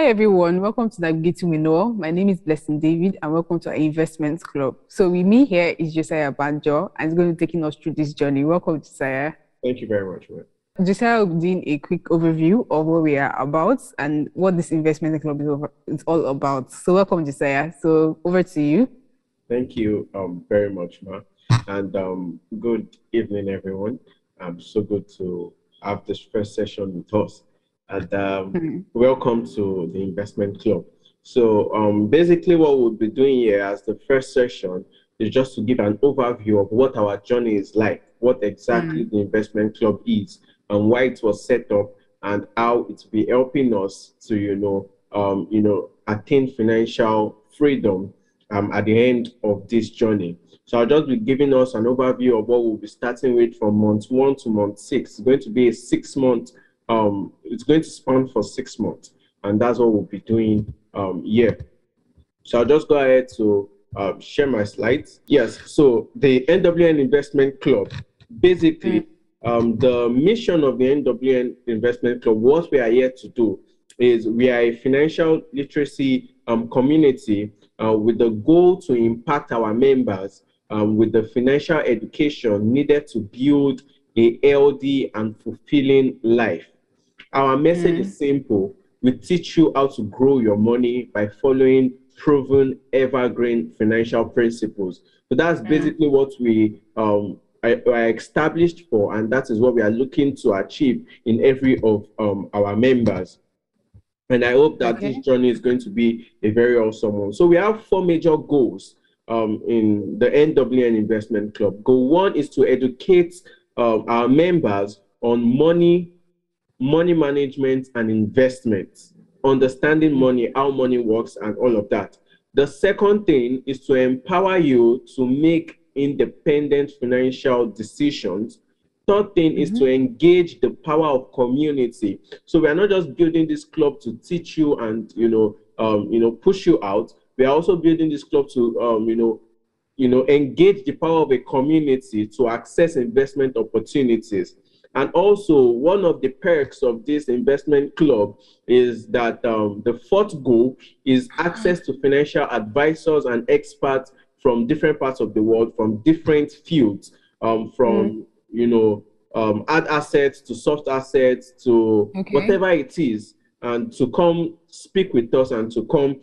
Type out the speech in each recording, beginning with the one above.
everyone, welcome to Navigating with Noel. My name is Blessing David and welcome to our investment club. So with me here is Josaih Banjo and he's going to be taking us through this journey. Welcome, Josiah. Thank you very much, man. Josiah will be doing a quick overview of what we are about and what this investment club is all about. So welcome, Josiah. So over to you. Thank you very much, ma. And good evening, everyone. So good to have this first session with us. And welcome to the investment club. So basically what we'll be doing here as the first session is just to give an overview of what our journey is like, what exactly the investment club is, and why it was set up, and how it will be helping us to attain financial freedom at the end of this journey. So I'll just be giving us an overview of what we'll be starting with from month 1 to month 6. It's going to be a 6-month. It's going to span for 6 months, and that's what we'll be doing here. So I'll just go ahead to share my slides. Yes. So the NWN Investment Club, basically. The mission of the NWN Investment Club, what we are here to do is we are a financial literacy community with the goal to impact our members with the financial education needed to build a healthy and fulfilling life. Our message is simple. We teach you how to grow your money by following proven evergreen financial principles. So that's basically what we are established for, and that is what we are looking to achieve in every of our members. And I hope that this journey is going to be a very awesome one. So we have 4 major goals in the NWN Investment Club. Goal 1 is to educate our members on money management and investments, understanding money, how money works, and all of that. The second thing is to empower you to make independent financial decisions. Third thing is to engage the power of community. So we are not just building this club to teach you and push you out. We are also building this club to engage the power of a community to access investment opportunities. And also, one of the perks of this investment club is that the fourth goal is access to financial advisors and experts from different parts of the world, from different fields, from hard assets to soft assets to whatever it is, and to come speak with us and to come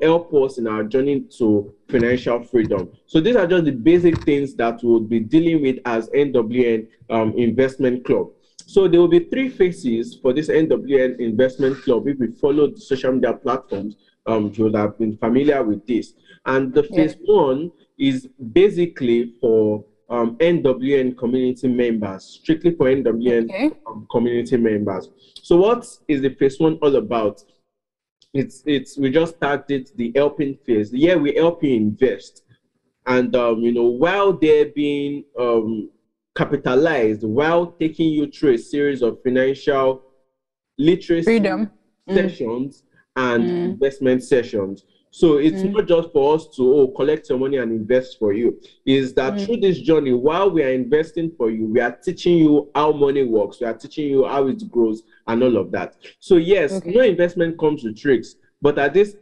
help us in our journey to financial freedom. So these are just the basic things that we'll be dealing with as NWN Investment Club. So there will be 3 phases for this NWN Investment Club. If we follow the social media platforms, you will have been familiar with this. And the phase 1 is basically for NWN community members, strictly for NWN community members. So what is the phase 1 all about? We just started the helping phase. Yeah, we help you invest. And while they're being capitalized, while taking you through a series of financial literacy sessions and investment sessions. So it's not just for us to collect your money and invest for you. Is that through this journey, while we are investing for you, we are teaching you how money works. We are teaching you how it grows and all of that. So yes, no investment comes with risks, but at this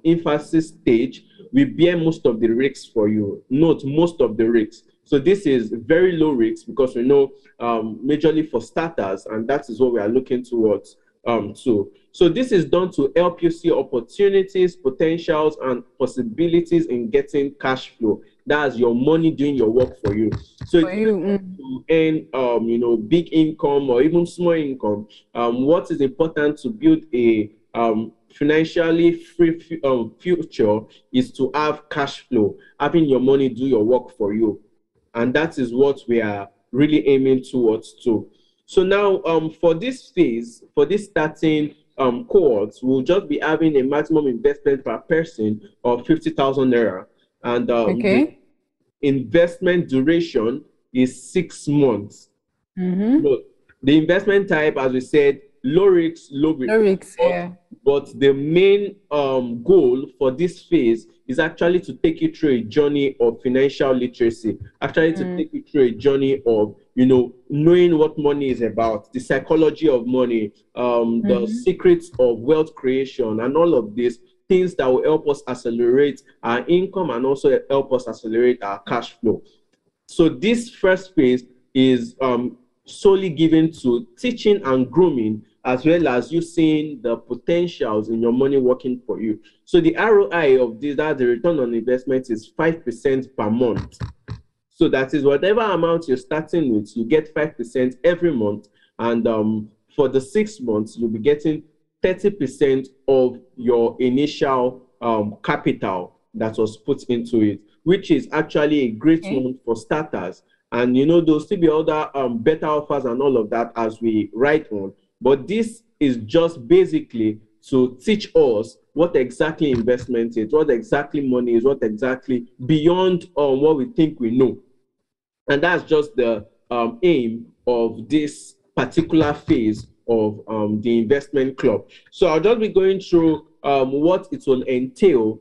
infancy stage, we bear most of the risks for you. Note, most of the risks. So this is very low risk because we know majorly for starters, and that is what we are looking towards. So this is done to help you see opportunities, potentials, and possibilities in getting cash flow. That's your money doing your work for you. So if you earn, big income or even small income, what is important to build a financially free future is to have cash flow, having your money do your work for you. And that is what we are really aiming towards too. So now for this phase, for this starting cohorts, we'll just be having a maximum investment per person of 50,000 naira. And the investment duration is 6 months. So the investment type, as we said, low risk, low reward. Lyrics, yeah. But the main goal for this phase is actually to take you through a journey of financial literacy, actually to take you through a journey of, knowing what money is about, the psychology of money, the secrets of wealth creation, and all of these things that will help us accelerate our income and also help us accelerate our cash flow. So this first phase is solely given to teaching and grooming, as well as you seeing the potentials in your money working for you. So the ROI of this, that the return on investment, is 5% per month. So that is whatever amount you're starting with, you get 5% every month. And for the 6 months, you'll be getting 30% of your initial capital that was put into it, which is actually a great one for starters. And there'll still be other better offers and all of that as we write on. But this is just basically to teach us what exactly investment is, what exactly money is, what exactly beyond what we think we know. And that's just the aim of this particular phase of the investment club. So I'll just be going through what it will entail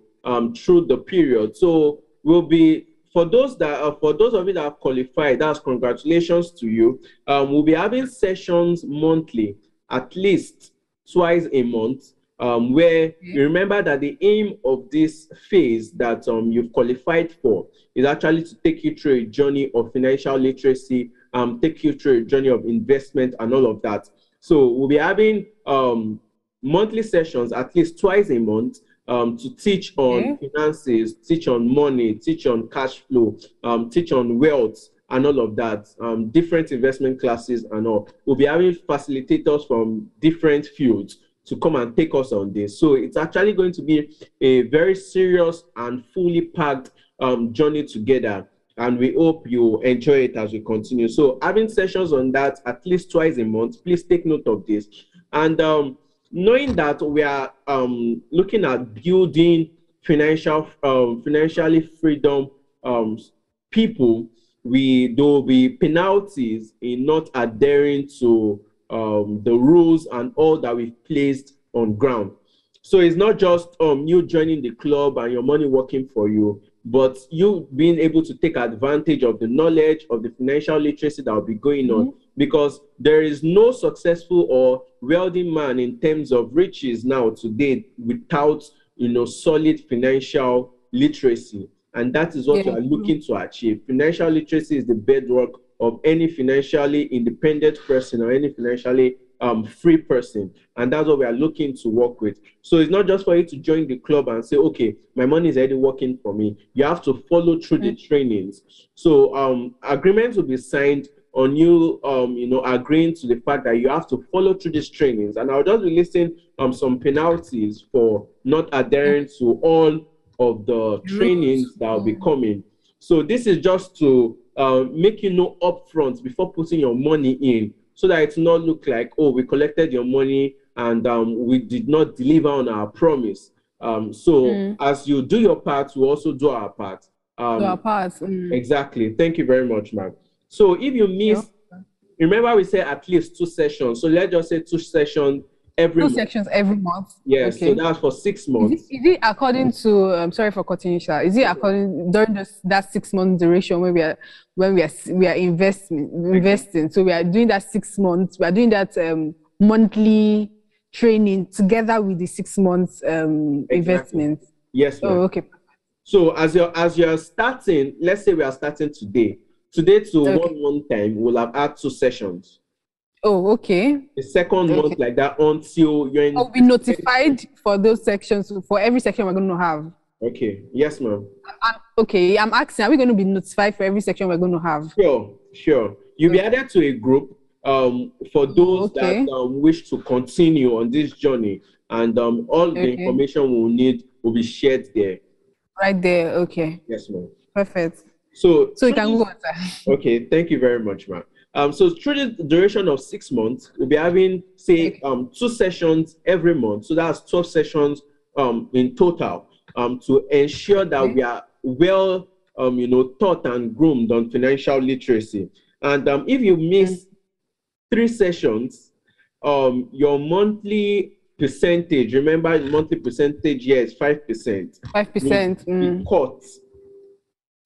through the period. So we'll be, for those of you that have qualified, that's congratulations to you. We'll be having sessions monthly, at least twice a month, where you remember that the aim of this phase that you've qualified for is actually to take you through a journey of financial literacy, take you through a journey of investment and all of that. So we'll be having monthly sessions at least twice a month, to teach on finances, teach on money, teach on cash flow, teach on wealth and all of that, different investment classes and all. We'll be having facilitators from different fields to come and take us on this. So it's actually going to be a very serious and fully packed journey together. And we hope you enjoy it as we continue. So having sessions on that at least twice a month, please take note of this. And knowing that we are looking at building financially freedom people, there will be penalties in not adhering to the rules and all that we've placed on ground. So it's not just you joining the club and your money working for you, but you being able to take advantage of the knowledge of the financial literacy that will be going on, because there is no successful or wealthy man in terms of riches now today without solid financial literacy. And that is what we are looking to achieve. Financial literacy is the bedrock of any financially independent person or any financially free person. And that's what we are looking to work with. So it's not just for you to join the club and say, okay, my money is already working for me. You have to follow through the trainings. So agreements will be signed on you, agreeing to the fact that you have to follow through these trainings. And I'll just be listing some penalties for not adhering to all of the trainings that will be coming. So this is just to make you know upfront before putting your money in, so that it will not look like, oh, we collected your money and we did not deliver on our promise. As you do your part, we also do our part. Exactly. Thank you very much, ma'am. So if you miss, remember we said at least 2 sessions. So let's just say 2 sessions every month. 2 sections every month. Yes, so that's for 6 months. Is it according to? I'm sorry for cutting you short. Is it according during that 6-month duration when we are investing? So we are doing that 6 months. We are doing that monthly training together with the 6 months investment. Yes, ma'am. Oh, okay. So as you're starting, let's say we are starting today to one time, we'll have had 2 sessions. Oh, okay. The second month like that until you're in. I'll be notified for those sections, for every section we're going to have. Okay. Yes, ma'am. Okay. I'm asking, are we going to be notified for every section we're going to have? Sure. You'll be added to a group for those that wish to continue on this journey, and all the information we'll need will be shared there. Right there. Okay. Yes, ma'am. Perfect. So you can go on, sir. Okay. Thank you very much, ma'am. So through the duration of 6 months, we'll be having, say, 2 sessions every month. So that's 12 sessions in total, to ensure that we are well, taught and groomed on financial literacy. And if you miss 3 sessions, your monthly percentage, remember monthly percentage here is 5%, 5%. be cut.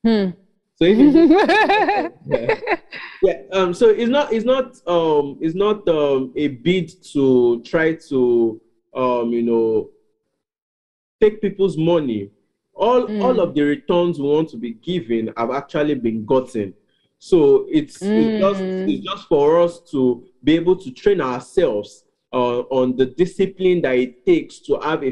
Hmm. So if you yeah, so it's not a bid to try to take people's money. All of the returns we want to be given have actually been gotten. So it's just for us to be able to train ourselves on the discipline that it takes to have a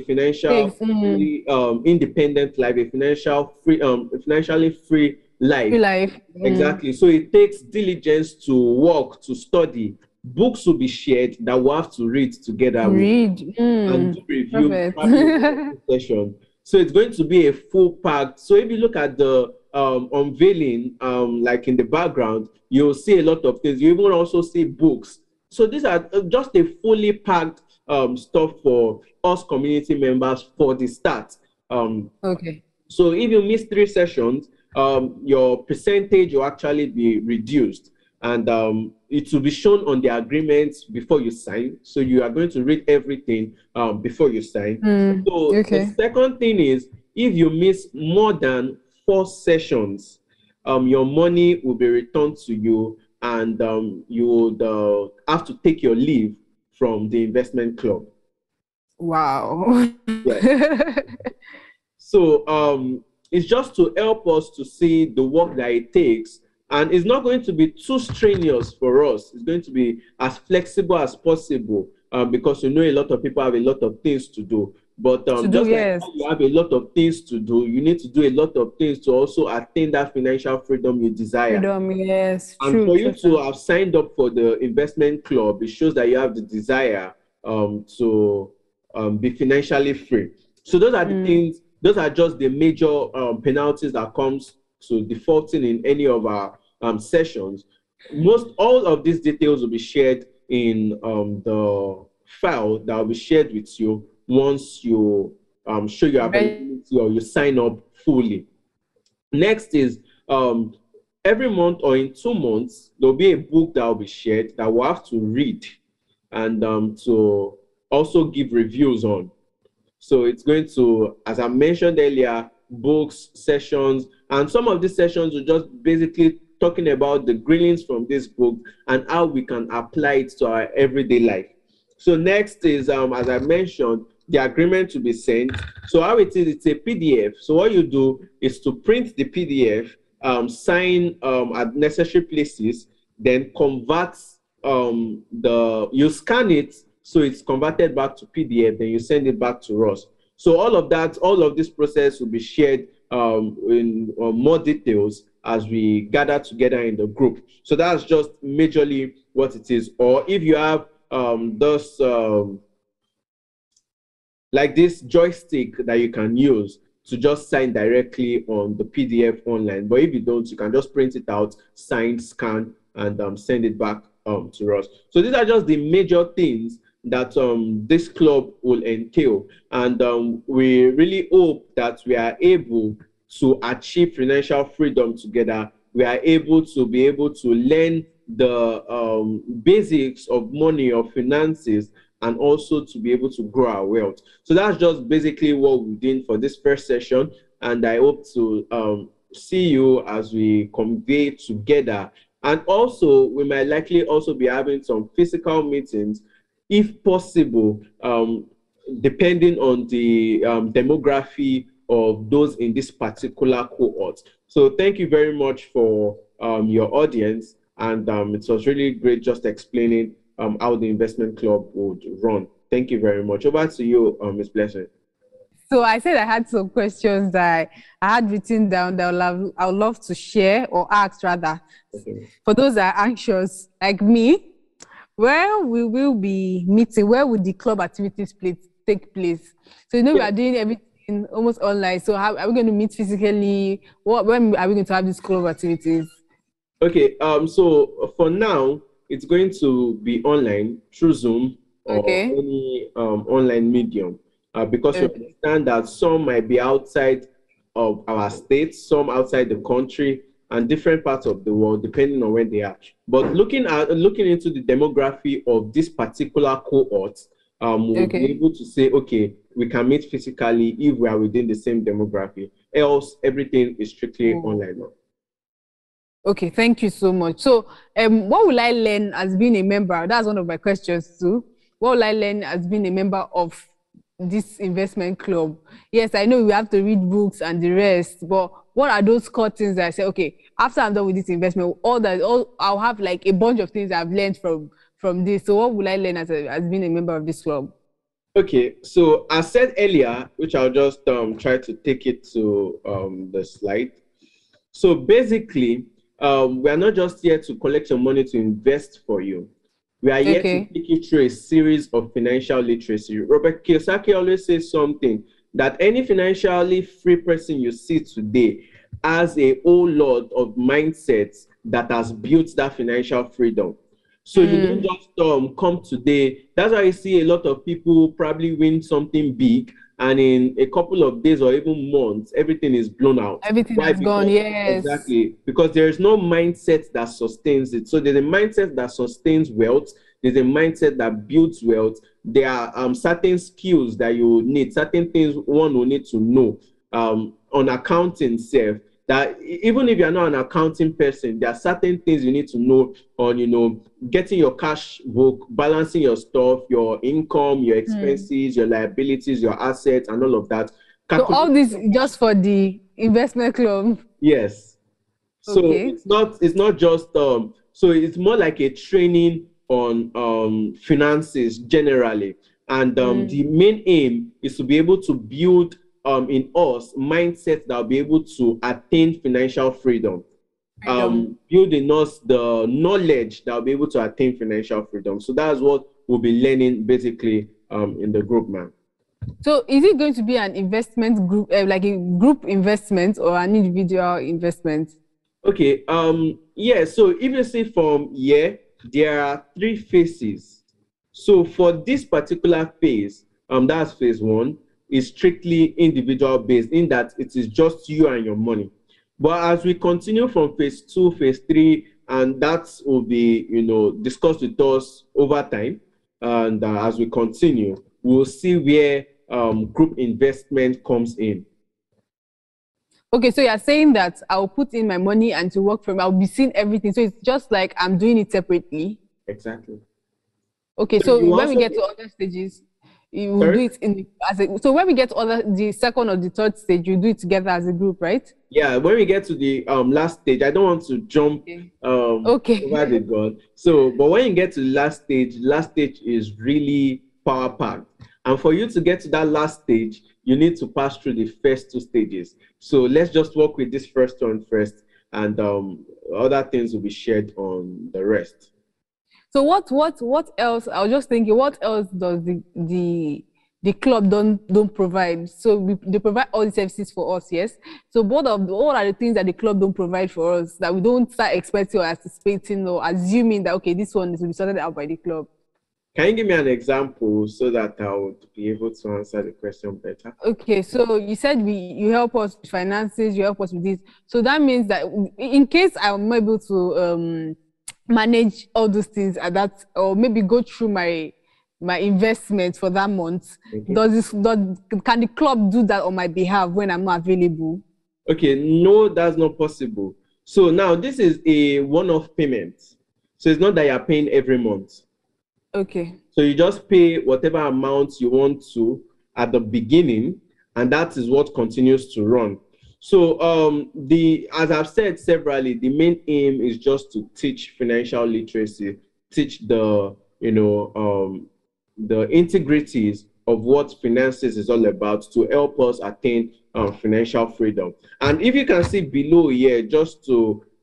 independent life, a financially free life. Free life. Exactly. So it takes diligence to work, to study. Books will be shared that we'll have to read together with Read. and do reviews Perfect. probably in the session. So it's going to be a full packed. So if you look at the unveiling, like in the background, you'll see a lot of things. You even also see books. So these are just a fully packed stuff for us community members for the start. Okay. So if you miss 3 sessions, your percentage will actually be reduced, and it will be shown on the agreements before you sign. So you are going to read everything before you sign. So the Okay. second thing is, if you miss more than 4 sessions, your money will be returned to you, and you would have to take your leave from the investment club. Wow. Yes. So it's just to help us to see the work that it takes. And it's not going to be too strenuous for us. It's going to be as flexible as possible because you know a lot of people have a lot of things to do. But To do, just like yes. how you have a lot of things to do, you need to do a lot of things to also attain that financial freedom you desire. Freedom, yes. And True, for you true, to sir. have signed up for the investment club, it shows that you have the desire to be financially free. So those are the things, those are just the major penalties that comes to defaulting in any of our sessions. All of these details will be shared in the file that will be shared with you once you show your Right. availability or you sign up fully. Next is every month or in 2 months, there'll be a book that will be shared that we'll have to read and to also give reviews on. So it's going to, as I mentioned earlier, books, sessions, and some of these sessions will just basically talking about the grillings from this book and how we can apply it to our everyday life. So next is, as I mentioned, the agreement to be sent. So how it is, it's a PDF. So what you do is to print the PDF, sign at necessary places, then convert you scan it, so it's converted back to PDF, then you send it back to us. So all of this process will be shared in more details as we gather together in the group. So that's just majorly what it is. Or if you have those like this joystick that you can use to just sign directly on the PDF online. But if you don't, you can just print it out, sign, scan, and send it back to us. So these are just the major things that this club will entail. And we really hope that we are able to achieve financial freedom together. We are able to learn the basics of money, of finances, and also to be able to grow our wealth. So that's just basically what we're doing for this first session. And I hope to see you as we convey together. And also, we might likely also be having some physical meetings, if possible, depending on the demography of those in this particular cohort. So thank you very much for your audience. And it was really great just explaining how the investment club would run. Thank you very much. Over to you, Ms. Blessing. So I said I had some questions that I had written down that I would love to share or ask rather. Okay. For those that are anxious like me, where we will be meeting, where would the club activities take place? So we are doing everything almost online. So how are we going to meet physically? When are we going to have these club activities? Okay. So for now, it's going to be online through Zoom or Okay. any online medium, because we Okay. understand that some might be outside of our state, some outside the country, and different parts of the world, depending on where they are. But looking into the demography of this particular cohort, we'll be able to say, okay, we can meet physically if we are within the same demography. Else, everything is strictly online now. Okay, thank you so much. So, what will I learn as being a member? That's one of my questions too. What will I learn as being a member of this investment club? Yes, I know we have to read books and the rest, but what are those core things that I say, okay, after I'm done with this investment, I'll have like a bunch of things I've learned from this. So, what will I learn as being a member of this club? Okay, so I said earlier, which I'll just try to take it to the slide. So basically, we are not just here to collect your money to invest for you. We are here to take you through a series of financial literacy. Robert Kiyosaki always says something, that any financially free person you see today has a whole lot of mindsets that has built that financial freedom. So you don't just come today. That's why you see a lot of people probably win something big, and in a couple of days or even months, everything is blown out. Everything has gone, yes. Exactly. Because there is no mindset that sustains it. So there's a mindset that sustains wealth. There's a mindset that builds wealth. There are certain skills that you need, certain things one will need to know on accounting self. That even if you're not an accounting person, there are certain things you need to know on, getting your cash book, balancing your stuff, your income, your expenses, your liabilities, your assets, and all of that. So all this just for the investment club? Yes. So it's not just so it's more like a training on finances generally. And the main aim is to be able to build in us mindset that will be able to attain financial freedom. Build in us the knowledge that will be able to attain financial freedom. So that's what we'll be learning basically in the group, man. So is it going to be an investment group, like a group investment or an individual investment? Okay. Yeah. So if you see from here, there are 3 phases. So for this particular phase, that's phase 1. Is strictly individual based, in that it is just you and your money. But as we continue from phase 2, phase 3, and that will be discussed with us over time, and as we continue, we'll see where group investment comes in. Okay, so you're saying that I'll put in my money and to work from, I'll be seeing everything. So it's just like I'm doing it separately. Exactly. Okay, so when we get to other stages, you will do it so when we get to the second or the third stage, you do it together as a group, right? Yeah, when we get to the last stage, I don't want to jump over the gun. So, but when you get to the last stage is really power packed. And for you to get to that last stage, you need to pass through the first 2 stages. So let's just work with this first one first, and other things will be shared on the rest. So what else? I was just thinking, what else does the club don't provide? So they provide all the services for us, yes. So what are the things that the club don't provide for us that we don't start expecting or anticipating or assuming that okay, this one is to be sorted out by the club? Can you give me an example so that I would be able to answer the question better? Okay, so you said you help us with finances, you help us with this. So that means that in case I'm able to manage all those things at that, or maybe go through my investment for that month, can the club do that on my behalf when I'm not available? Okay, no, that's not possible. So now this is a one-off payment. So it's not that you're paying every month. Okay. So you just pay whatever amount you want to at the beginning, and that is what continues to run. So as I've said severally, the main aim is just to teach financial literacy, teach the integrities of what finances is all about to help us attain financial freedom. And if you can see below here, I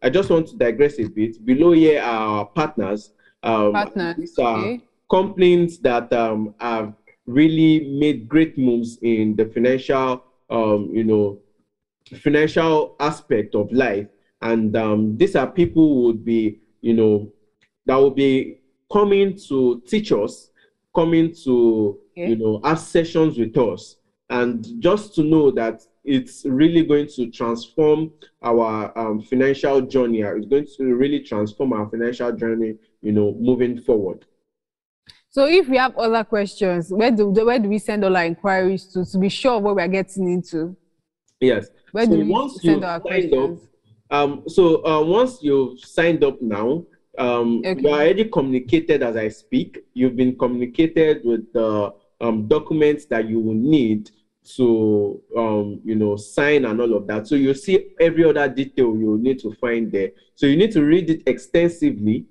just want to digress a bit. Below here are our partners. These are companies that have really made great moves in the financial aspect of life. And these are people who would be, that will be coming to teach us, coming to, have sessions with us. And just to know that it's really going to transform our financial journey. It's going to really transform our financial journey, moving forward. So if we have other questions, where do we send all our inquiries to be sure what we are getting into? Yes. Where do we send our questions? Once you've signed up now, Okay. you are already communicated as I speak. You've been communicated with the documents that you will need to sign and all of that. So you see every other detail you need to find there. So you need to read it extensively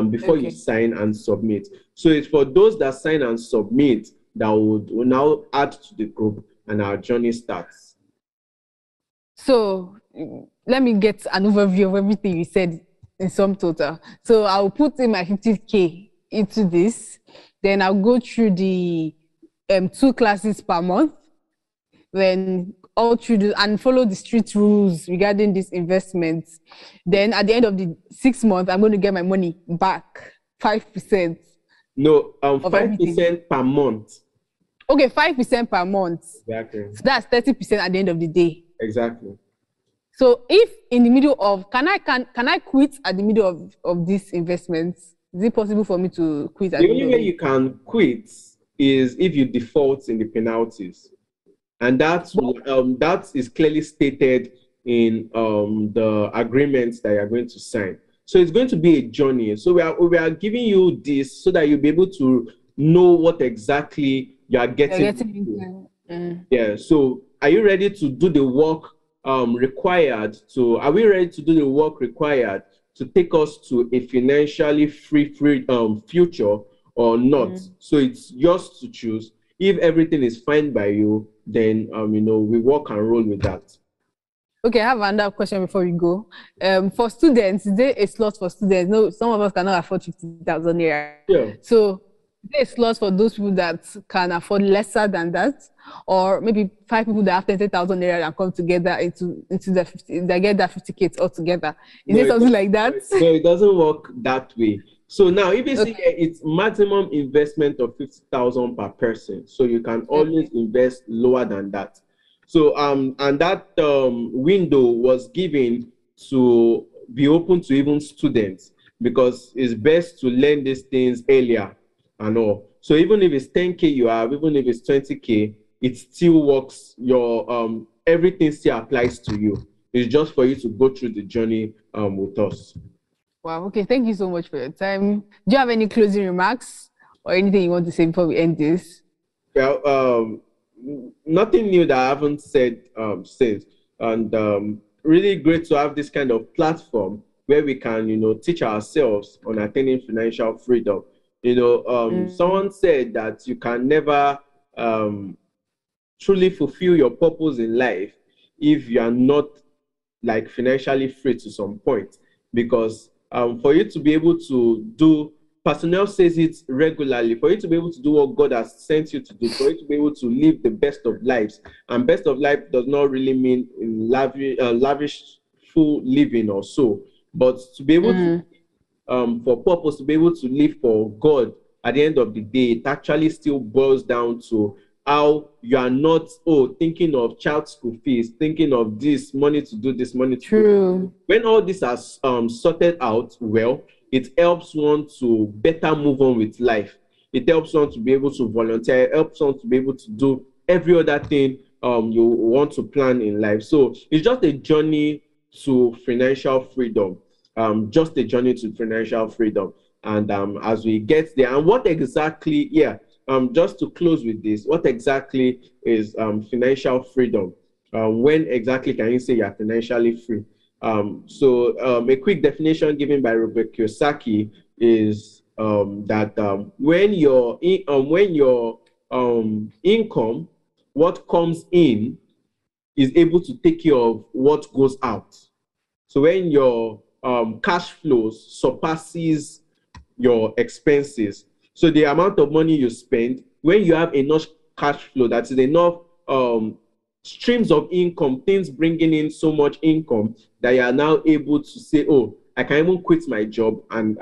before you sign and submit. So it's for those that sign and submit that will now add to the group, and our journey starts. So let me get an overview of everything you said in sum total. So I'll put in my 50K into this. Then I'll go through the 2 classes per month. Then all through and follow the street rules regarding these investments. Then at the end of the 6 months, I'm going to get my money back, 5%. No, 5% per month. Okay, 5% per month. Exactly. So that's 30% at the end of the day. Exactly. So if in the middle of, can I quit at the middle of these investments? Is it possible for me to quit? The only way you can quit is if you default in the penalties. And that is clearly stated in the agreements that you're going to sign. So it's going to be a journey. So we are giving you this so that you'll be able to know what exactly you are getting into. Yeah. So are you ready to do the work required to take us to a financially free future or not? So it's yours to choose. If everything is fine by you, then we work and roll with that. Okay, I have another question before we go. For students, is there a slot for students? No, some of us cannot afford 50,000 naira. Yeah. So is there a slot for those people that can afford lesser than that? Or maybe 5 people that have 30,000 naira and come together into the 50, they get that 50K all together. Is it something like that? No, it doesn't work that way. So now, if you see it's maximum investment of 50,000 per person, so you can always invest lower than that. So and that window was given to be open to even students, because it's best to learn these things earlier and all. So even if it's 10K you have, even if it's 20K, it still works. Your everything still applies to you. It's just for you to go through the journey with us. Wow. Okay. Thank you so much for your time. Do you have any closing remarks or anything you want to say before we end this? Well, nothing new that I haven't said since, and really great to have this kind of platform where we can, teach ourselves on attaining financial freedom. Someone said that you can never truly fulfill your purpose in life if you are not like financially free to some point, because for you to be able to do, personnel says it regularly, for you to be able to do what God has sent you to do, for you to be able to live the best of lives, and best of life does not really mean in lavish full living or so, but to be able to for purpose, to be able to live for God at the end of the day, it actually still boils down to how you are not thinking of child school fees, thinking of this money to do this, money to do. When all this is sorted out well, it helps one to better move on with life. It helps one to be able to volunteer. It helps one to be able to do every other thing you want to plan in life. So it's just a journey to financial freedom. Just a journey to financial freedom. And as we get there, and what exactly, just to close with this, what exactly is financial freedom? When exactly can you say you're financially free? A quick definition given by Robert Kiyosaki is that when your income, what comes in, is able to take care of what goes out. So when your cash flows surpasses your expenses, so the amount of money you spend, when you have enough cash flow, that is enough streams of income, things bringing in so much income that you are now able to say, I can even quit my job and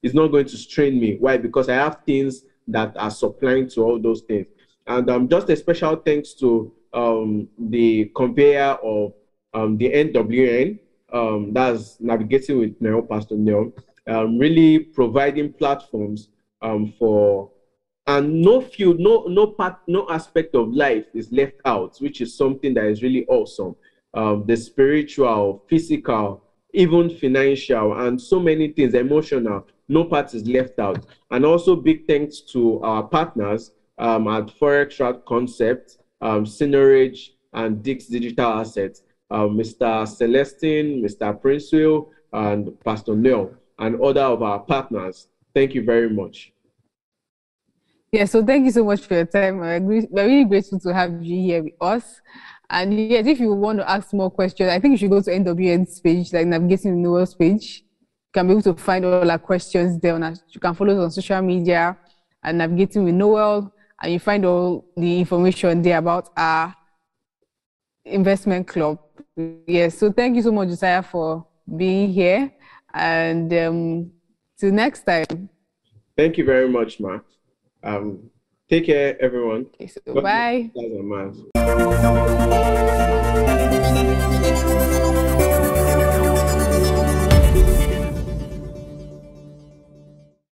it's not going to strain me. Why? Because I have things that are supplying to all those things. And just a special thanks to the conveyor of the NWN, that's Navigating with Noel, Pastor Noel, really providing platforms for, and no field, no aspect of life is left out, which is something that is really awesome. The spiritual, physical, even financial, and so many things, emotional, no part is left out. And also big thanks to our partners at Forex Route Concept, Synerage, and Dix Digital Assets, Mr. Celestine, Mr. Princewell, and Pastor Neil, and other of our partners. Thank you very much. Yeah, so thank you so much for your time. We're really grateful to have you here with us. And yes, if you want to ask more questions, I think you should go to NWN's page, like Navigating Noel's page. You can be able to find all our questions there. You can follow us on social media and Navigating with Noel, and you find all the information there about our investment club. Yes, so thank you so much, Josaih, for being here. And till next time. Thank you very much, Mark. Take care, everyone. Okay, so bye.